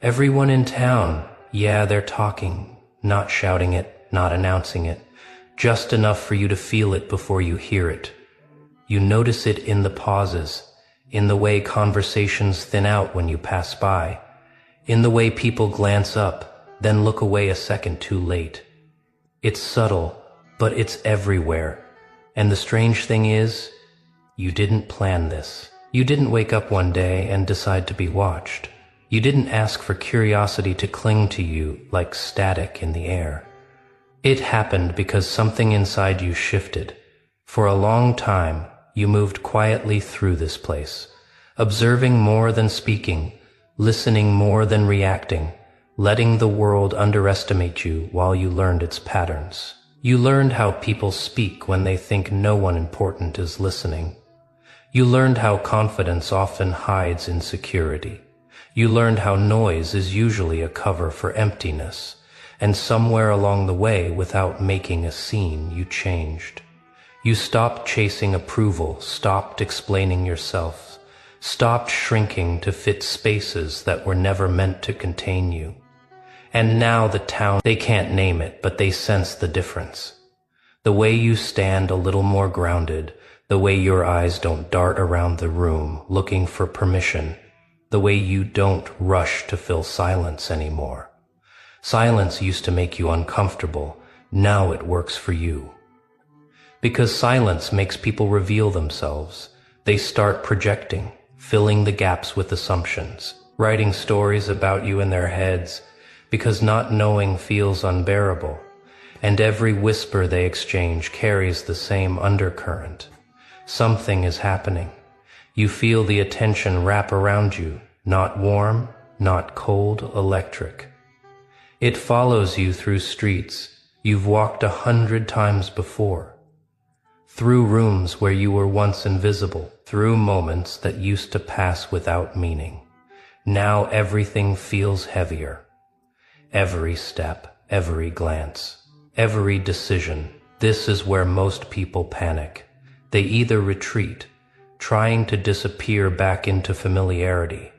Everyone in town, yeah, they're talking, not shouting it, not announcing it, just enough for you to feel it before you hear it. You notice it in the pauses, in the way conversations thin out when you pass by, in the way people glance up, then look away a second too late. It's subtle, but it's everywhere. And the strange thing is, you didn't plan this. You didn't wake up one day and decide to be watched. You didn't ask for curiosity to cling to you like static in the air. It happened because something inside you shifted. For a long time, you moved quietly through this place, observing more than speaking, listening more than reacting, letting the world underestimate you while you learned its patterns. You learned how people speak when they think no one important is listening. You learned how confidence often hides insecurity. You learned how noise is usually a cover for emptiness, and somewhere along the way, without making a scene, you changed. You stopped chasing approval, stopped explaining yourself, stopped shrinking to fit spaces that were never meant to contain you. And now the town, they can't name it, but they sense the difference. The way you stand a little more grounded, the way your eyes don't dart around the room looking for permission, the way you don't rush to fill silence anymore. Silence used to make you uncomfortable, now it works for you. Because silence makes people reveal themselves. They start projecting, filling the gaps with assumptions, writing stories about you in their heads, because not knowing feels unbearable, and every whisper they exchange carries the same undercurrent. Something is happening. You feel the attention wrap around you, not warm, not cold, electric. It follows you through streets you've walked 100 times before, through rooms where you were once invisible, through moments that used to pass without meaning. Now everything feels heavier. Every step, every glance, every decision. This is where most people panic. They either retreat, trying to disappear back into familiarity,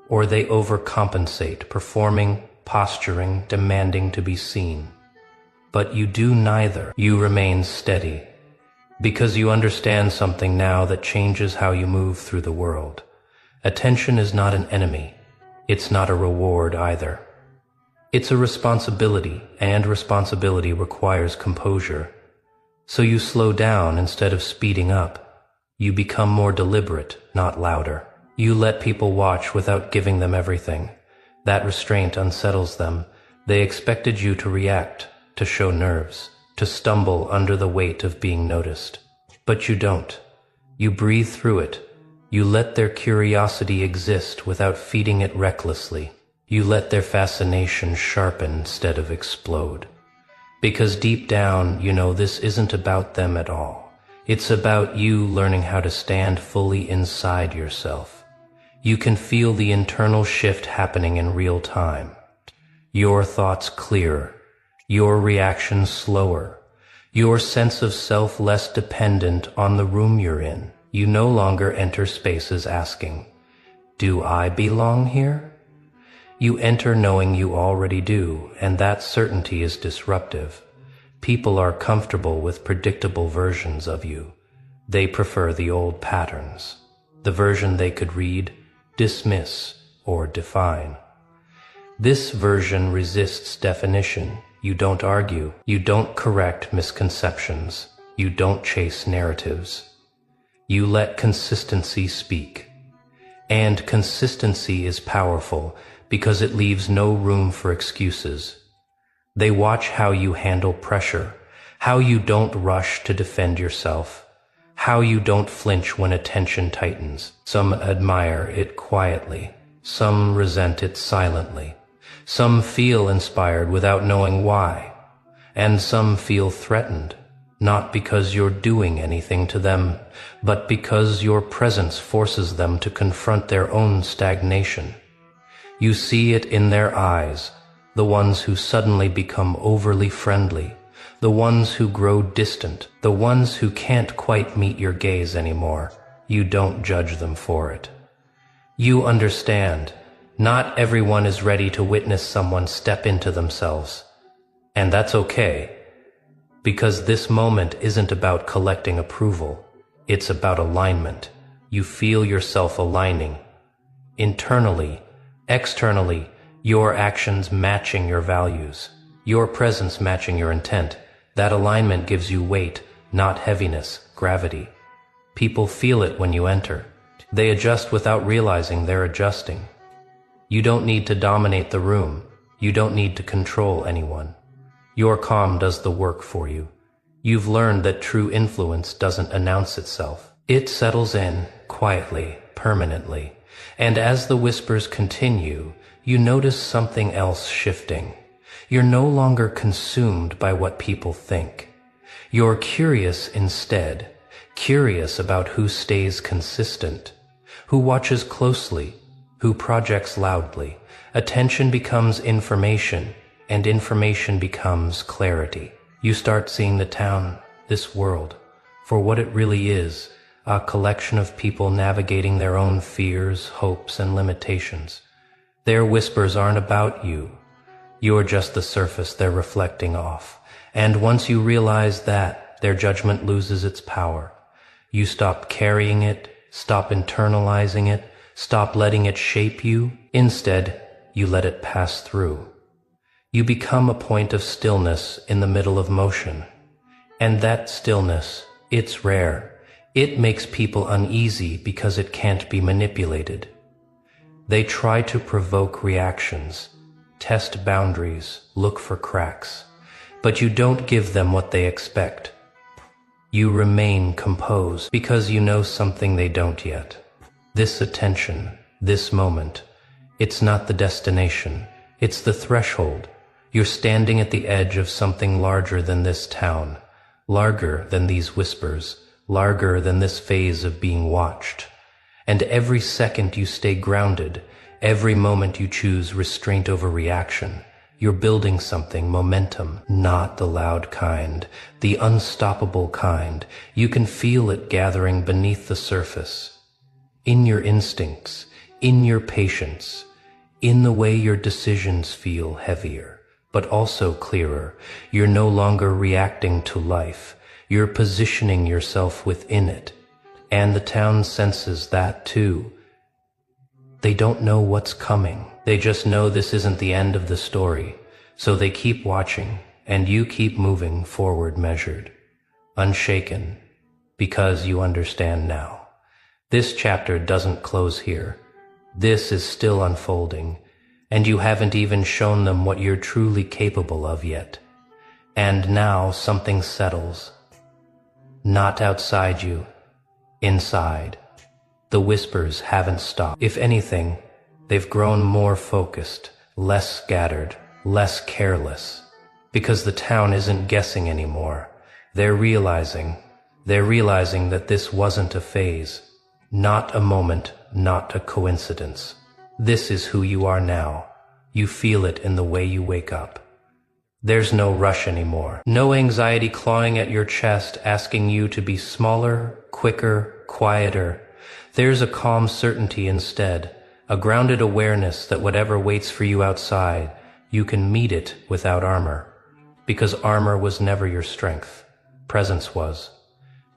or they overcompensate, performing, posturing, demanding to be seen. But you do neither. You remain steady, because you understand something now that changes how you move through the world. Attention is not an enemy. It's not a reward either. It's a responsibility, and responsibility requires composure. So you slow down instead of speeding up. You become more deliberate, not louder. You let people watch without giving them everything. That restraint unsettles them. They expected you to react, to show nerves, to stumble under the weight of being noticed. But you don't. You breathe through it. You let their curiosity exist without feeding it recklessly. You let their fascination sharpen instead of explode. Because deep down, you know this isn't about them at all. It's about you learning how to stand fully inside yourself. You can feel the internal shift happening in real time. Your thoughts clearer, your reactions slower, your sense of self less dependent on the room you're in. You no longer enter spaces asking, "Do I belong here?" You enter knowing you already do, and that certainty is disruptive. People are comfortable with predictable versions of you. They prefer the old patterns, the version they could read, dismiss, or define. This version resists definition. You don't argue. You don't correct misconceptions. You don't chase narratives. You let consistency speak. And consistency is powerful because it leaves no room for excuses. They watch how you handle pressure, how you don't rush to defend yourself, how you don't flinch when attention tightens. Some admire it quietly, some resent it silently, some feel inspired without knowing why, and some feel threatened, not because you're doing anything to them, but because your presence forces them to confront their own stagnation. You see it in their eyes, the ones who suddenly become overly friendly, the ones who grow distant, the ones who can't quite meet your gaze anymore. You don't judge them for it. You understand. Not everyone is ready to witness someone step into themselves. And that's okay, because this moment isn't about collecting approval. It's about alignment. You feel yourself aligning. Internally, externally, your actions matching your values, your presence matching your intent. That alignment gives you weight, not heaviness, gravity. People feel it when you enter. They adjust without realizing they're adjusting. You don't need to dominate the room. You don't need to control anyone. Your calm does the work for you. You've learned that true influence doesn't announce itself. It settles in, quietly, permanently. And as the whispers continue, you notice something else shifting. You're no longer consumed by what people think. You're curious instead, curious about who stays consistent, who watches closely, who projects loudly. Attention becomes information, and information becomes clarity. You start seeing the town, this world, for what it really is, a collection of people navigating their own fears, hopes, and limitations. Their whispers aren't about you. You're just the surface they're reflecting off. And once you realize that, their judgment loses its power. You stop carrying it, stop internalizing it, stop letting it shape you. Instead, you let it pass through. You become a point of stillness in the middle of motion. And that stillness, it's rare. It makes people uneasy because it can't be manipulated. They try to provoke reactions, test boundaries, look for cracks. But you don't give them what they expect. You remain composed because you know something they don't yet. This attention, this moment, it's not the destination, it's the threshold. You're standing at the edge of something larger than this town, larger than these whispers, larger than this phase of being watched. And every second you stay grounded, every moment you choose restraint over reaction, you're building something, momentum, not the loud kind, the unstoppable kind. You can feel it gathering beneath the surface. In your instincts, in your patience, in the way your decisions feel heavier, but also clearer. You're no longer reacting to life. You're positioning yourself within it. And the town senses that too. They don't know what's coming. They just know this isn't the end of the story. So they keep watching, and you keep moving forward measured, unshaken, because you understand now. This chapter doesn't close here. This is still unfolding, and you haven't even shown them what you're truly capable of yet. And now something settles. Not outside you, inside. The whispers haven't stopped. If anything, they've grown more focused, less scattered, less careless. Because the town isn't guessing anymore. They're realizing that this wasn't a phase. Not a moment, not a coincidence. This is who you are now. You feel it in the way you wake up. There's no rush anymore. No anxiety clawing at your chest asking you to be smaller, quicker, quieter. There's a calm certainty instead, a grounded awareness that whatever waits for you outside, you can meet it without armor. Because armor was never your strength. Presence was.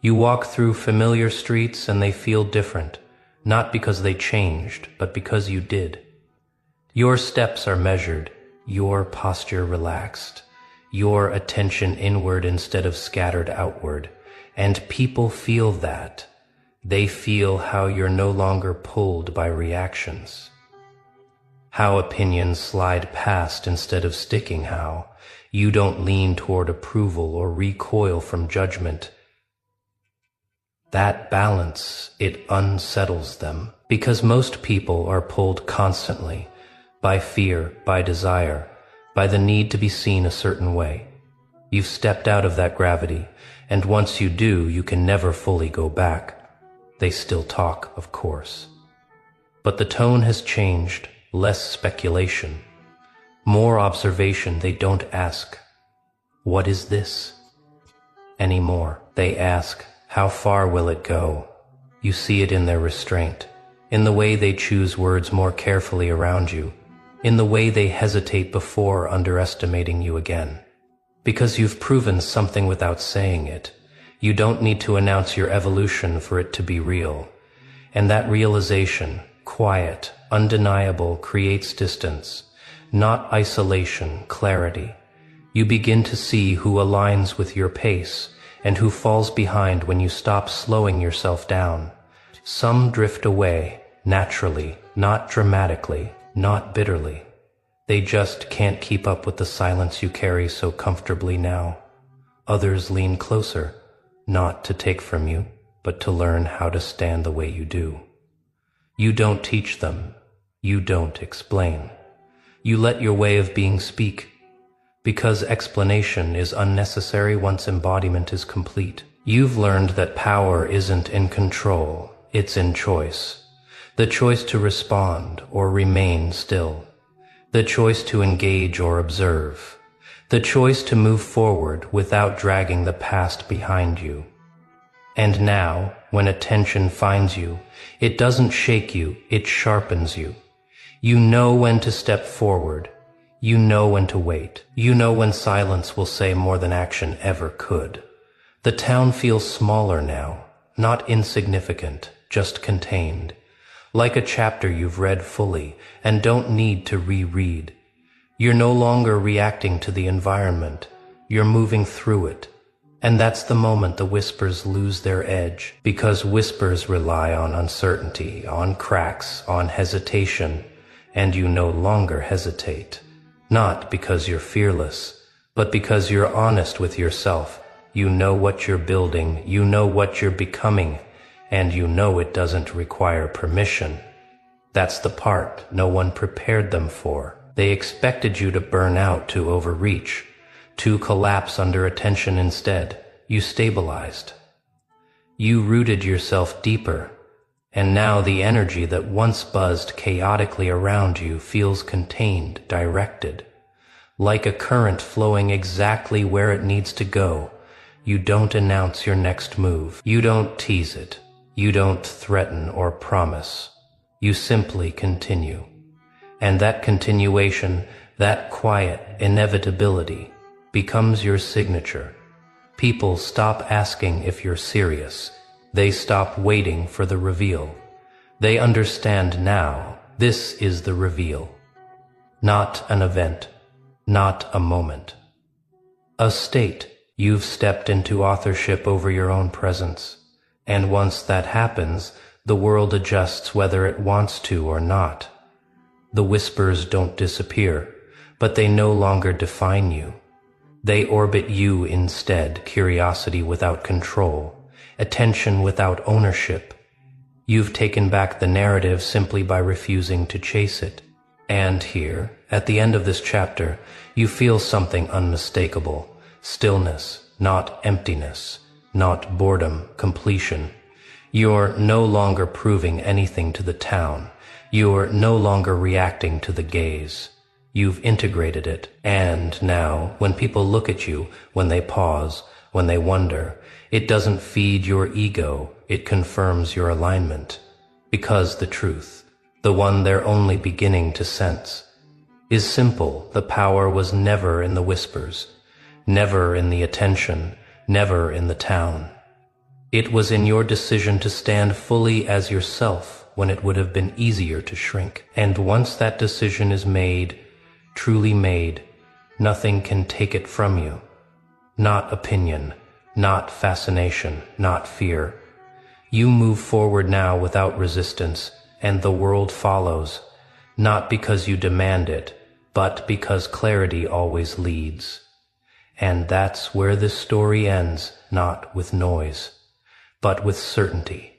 You walk through familiar streets and they feel different, not because they changed, but because you did. Your steps are measured, your posture relaxed, your attention inward instead of scattered outward, and people feel that. They feel how you're no longer pulled by reactions, how opinions slide past instead of sticking, how you don't lean toward approval or recoil from judgment. That balance, it unsettles them, because most people are pulled constantly by fear, by desire, by the need to be seen a certain way. You've stepped out of that gravity, and once you do, you can never fully go back. They still talk, of course. But the tone has changed, less speculation, more observation. They don't ask, "What is this?" anymore. They ask, "How far will it go?" You see it in their restraint, in the way they choose words more carefully around you, in the way they hesitate before underestimating you again. Because you've proven something without saying it, you don't need to announce your evolution for it to be real. And that realization, quiet, undeniable, creates distance, not isolation, clarity. You begin to see who aligns with your pace and who falls behind when you stop slowing yourself down. Some drift away, naturally, not dramatically, not bitterly. They just can't keep up with the silence you carry so comfortably now. Others lean closer, not to take from you, but to learn how to stand the way you do. You don't teach them. You don't explain. You let your way of being speak, because explanation is unnecessary once embodiment is complete. You've learned that power isn't in control, it's in choice. The choice to respond or remain still. The choice to engage or observe. The choice to move forward without dragging the past behind you. And now, when attention finds you, it doesn't shake you, it sharpens you. You know when to step forward. You know when to wait. You know when silence will say more than action ever could. The town feels smaller now, not insignificant, just contained. Like a chapter you've read fully and don't need to reread. You're no longer reacting to the environment. You're moving through it. And that's the moment the whispers lose their edge, because whispers rely on uncertainty, on cracks, on hesitation, and you no longer hesitate. Not because you're fearless, but because you're honest with yourself. You know what you're building, you know what you're becoming, and you know it doesn't require permission. That's the part no one prepared them for. They expected you to burn out, to overreach, to collapse under attention instead. You stabilized. You rooted yourself deeper, and now the energy that once buzzed chaotically around you feels contained, directed, like a current flowing exactly where it needs to go. You don't announce your next move. You don't tease it. You don't threaten or promise. You simply continue. And that continuation, that quiet inevitability, becomes your signature. People stop asking if you're serious. They stop waiting for the reveal. They understand now, this is the reveal. Not an event, not a moment. A state. You've stepped into authorship over your own presence. And once that happens, the world adjusts whether it wants to or not. The whispers don't disappear, but they no longer define you. They orbit you instead, curiosity without control, attention without ownership. You've taken back the narrative simply by refusing to chase it. And here, at the end of this chapter, you feel something unmistakable. Stillness, not emptiness, not boredom, completion. You're no longer proving anything to the town. You're no longer reacting to the gaze. You've integrated it. And now, when people look at you, when they pause, when they wonder, it doesn't feed your ego, it confirms your alignment. Because the truth, the one they're only beginning to sense, is simple. The power was never in the whispers, never in the attention, never in the town. It was in your decision to stand fully as yourself when it would have been easier to shrink. And once that decision is made, truly made, nothing can take it from you. Not opinion, not fascination, not fear. You move forward now without resistance, and the world follows, not because you demand it, but because clarity always leads. And that's where this story ends, not with noise, but with certainty.